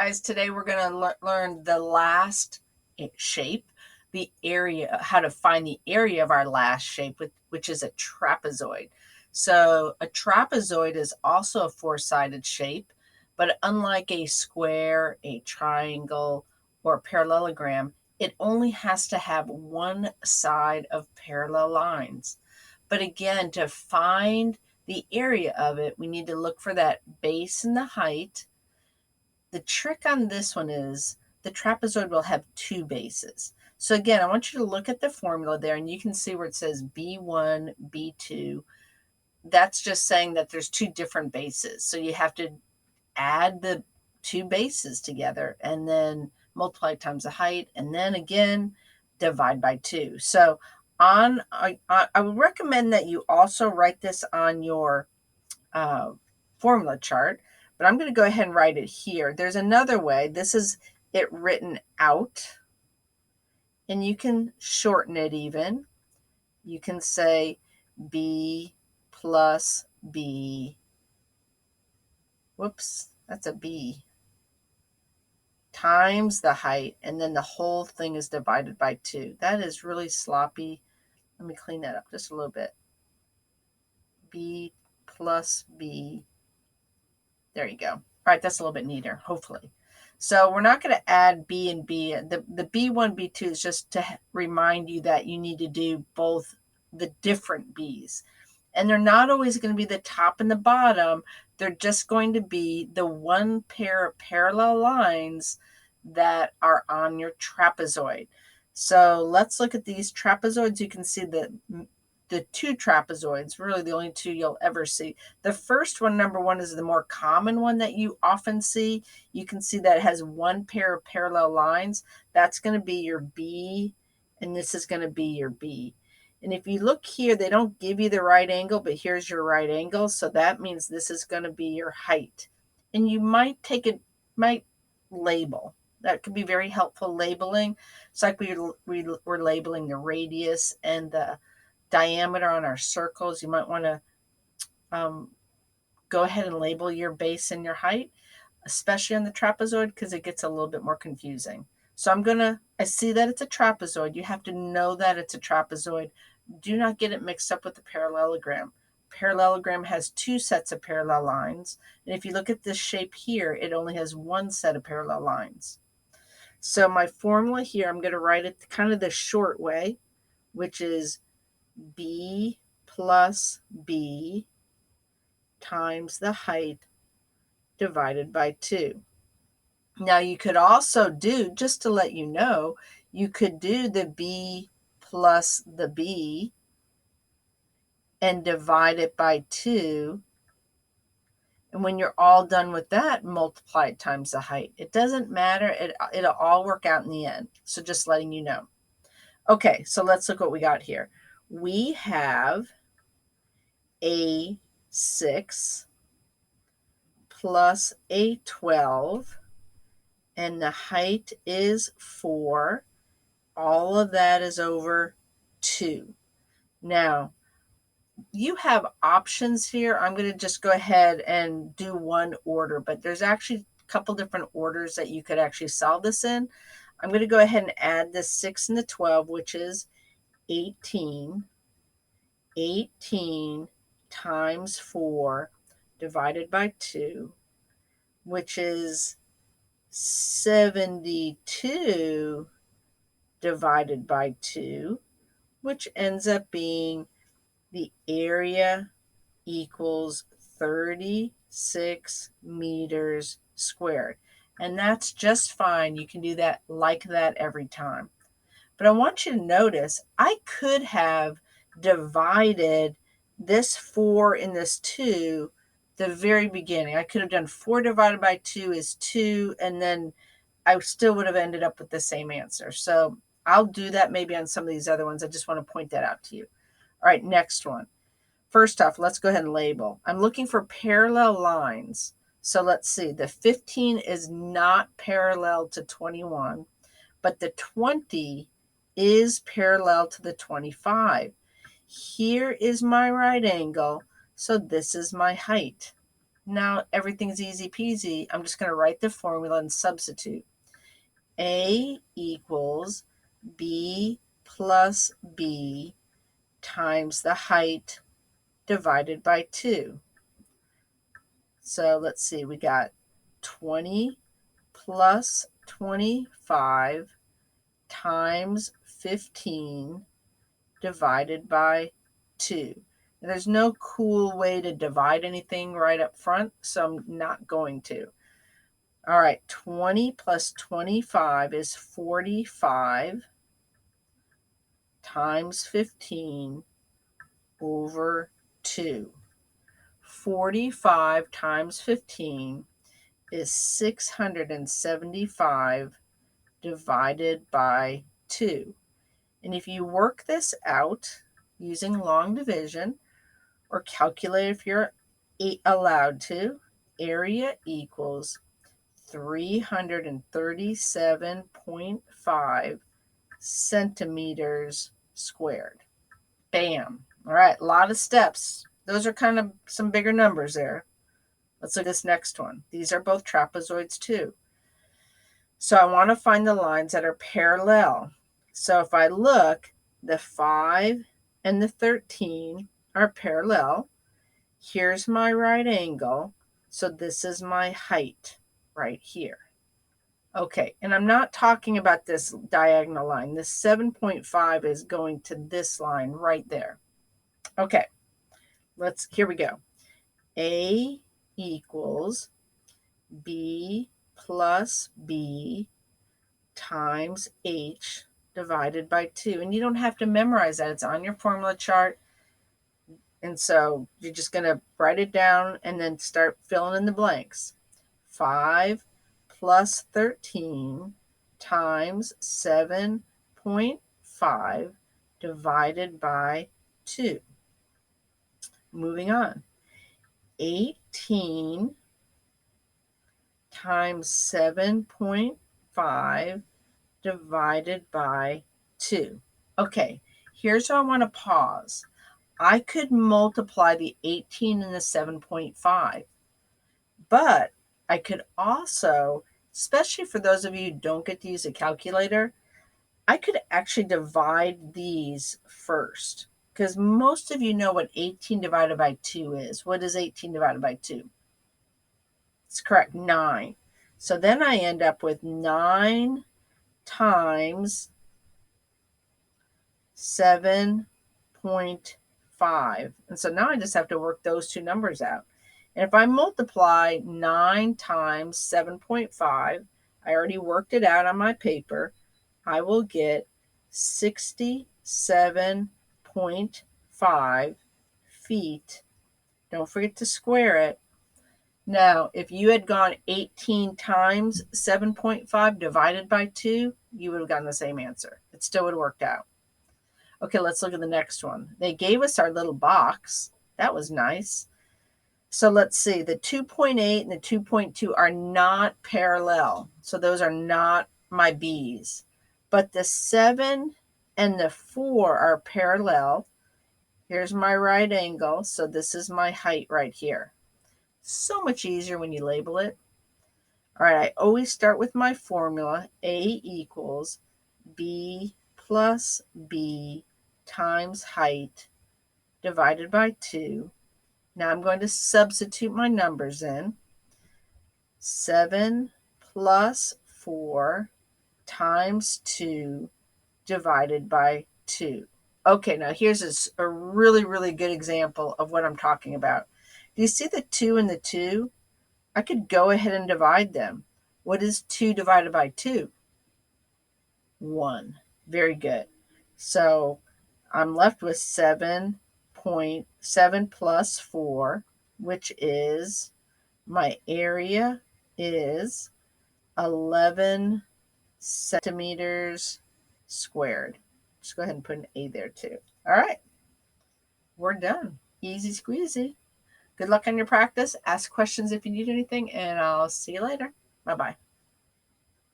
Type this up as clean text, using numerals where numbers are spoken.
guys, today we're going to learn the last shape, the area, how to find the area of our last shape, which is a trapezoid. So a trapezoid is also a four-sided shape, but unlike a square, a triangle, or a parallelogram, it only has to have one side of parallel lines. But again, to find the area of it, we need to look for that base and the height. The trick on this one is the trapezoid will have two bases. So again, I want you to look at the formula there, and you can see where it says B1, B2. That's just saying that there's two different bases. So you have to add the two bases together and then multiply times the height, and then again divide by 2. So I would recommend that you also write this on your formula chart, but I'm going to go ahead and write it here. There's another way. This is it written out, and you can shorten it even. You can say B plus B. Whoops, that's a B. Times the height, and then the whole thing is divided by 2. That is really sloppy. Let me clean that up just a little bit. B plus B. There you go. All right, that's a little bit neater, hopefully. So we're not going to add B and B. The B1, B2 is just to remind you that you need to do both the different B's. And they're not always going to be the top and the bottom. They're just going to be the one pair of parallel lines that are on your trapezoid. So let's look at these trapezoids. You can see the two trapezoids, really the only two you'll ever see. The first one, number one, is the more common one that you often see. You can see that it has one pair of parallel lines. That's going to be your B, and this is going to be your B. And if you look here, they don't give you the right angle, but here's your right angle. So that means this is going to be your height. And you might label. That could be very helpful labeling. It's like we're labeling the radius and the diameter on our circles. You might want to go ahead and label your base and your height, especially on the trapezoid, because it gets a little bit more confusing. So I see that it's a trapezoid. You have to know that it's a trapezoid. Do not get it mixed up with the parallelogram. Parallelogram has two sets of parallel lines. And if you look at this shape here, it only has one set of parallel lines. So my formula here, I'm going to write it kind of the short way, which is B plus B times the height divided by 2. Now you could also do, just to let you know, you could do the B plus the B and divide it by 2. And when you're all done with that, multiply it times the height. It doesn't matter. It'll all work out in the end. So just letting you know. Okay, so let's look what we got here. We have a 6 plus a 12, and the height is 4. All of that is over 2. Now, you have options here. I'm going to just go ahead and do one order, but there's actually a couple different orders that you could actually solve this in. I'm going to go ahead and add the 6 and the 12, which is 18. 18 times 4 divided by 2, which is 72 divided by 2, which ends up being the area equals 36 meters squared. And that's just fine. You can do that like that every time. But I want you to notice I could have divided this 4 and this 2 the very beginning. I could have done 4 divided by 2 is 2, and then I still would have ended up with the same answer. So I'll do that maybe on some of these other ones. I just want to point that out to you. All right, next one. First off, let's go ahead and label. I'm looking for parallel lines. So let's see. The 15 is not parallel to 21, but the 20 is parallel to the 25. Here is my right angle, so this is my height. Now everything's easy peasy. I'm just going to write the formula and substitute. A equals B plus B times the height divided by 2. So let's see, we got 20 plus 25 times 15 divided by 2. Now, there's no cool way to divide anything right up front, so I'm not going to. All right, 20 plus 25 is 45 times 15 over 2. 45 times 15 is 675 divided by 2. And if you work this out using long division or calculate if you're allowed to, area equals 337.5 centimeters squared. Bam. All right, a lot of steps. Those are kind of some bigger numbers there. Let's look at this next one. These are both trapezoids too. So I want to find the lines that are parallel. So if I look, the 5 and the 13 are parallel. Here's my right angle. So this is my height right here. Okay, and I'm not talking about this diagonal line. This 7.5 is going to this line right there. Okay, here we go. A equals B plus B times H divided by 2. And you don't have to memorize that. It's on your formula chart. And so you're just going to write it down and then start filling in the blanks. 5 plus 13 times 7.5 divided by 2. Moving on. 18 times 7.5 divided by 2. Okay, here's where I want to pause. I could multiply the 18 and the 7.5, but I could also, especially for those of you who don't get to use a calculator, I could actually divide these first, because most of you know what 18 divided by 2 is. What is 18 divided by 2? It's correct, 9. So then I end up with 9 times 7.5. And so now I just have to work those two numbers out. And if I multiply 9 times 7.5, I already worked it out on my paper, I will get 67.5 feet. Don't forget to square it. Now, if you had gone 18 times 7.5 divided by 2, you would have gotten the same answer. It still would have worked out. Okay, let's look at the next one. They gave us our little box. That was nice. So let's see. The 2.8 and the 2.2 are not parallel. So those are not my B's. But the 7 and the 4 are parallel. Here's my right angle. So this is my height right here. So much easier when you label it. All right, I always start with my formula. A equals B plus B times height divided by 2. Now I'm going to substitute my numbers in. 7 plus 4 times 2 divided by 2. Okay, now here's a really, really good example of what I'm talking about. Do you see the 2 and the 2? I could go ahead and divide them. What is 2 divided by 2? 1. Very good. So I'm left with 7.7 plus 4, which is, my area is 11 centimeters squared. Just go ahead and put an A there too. All right, we're done. Easy squeezy. Good luck on your practice. Ask questions if you need anything, and I'll see you later. Bye-bye.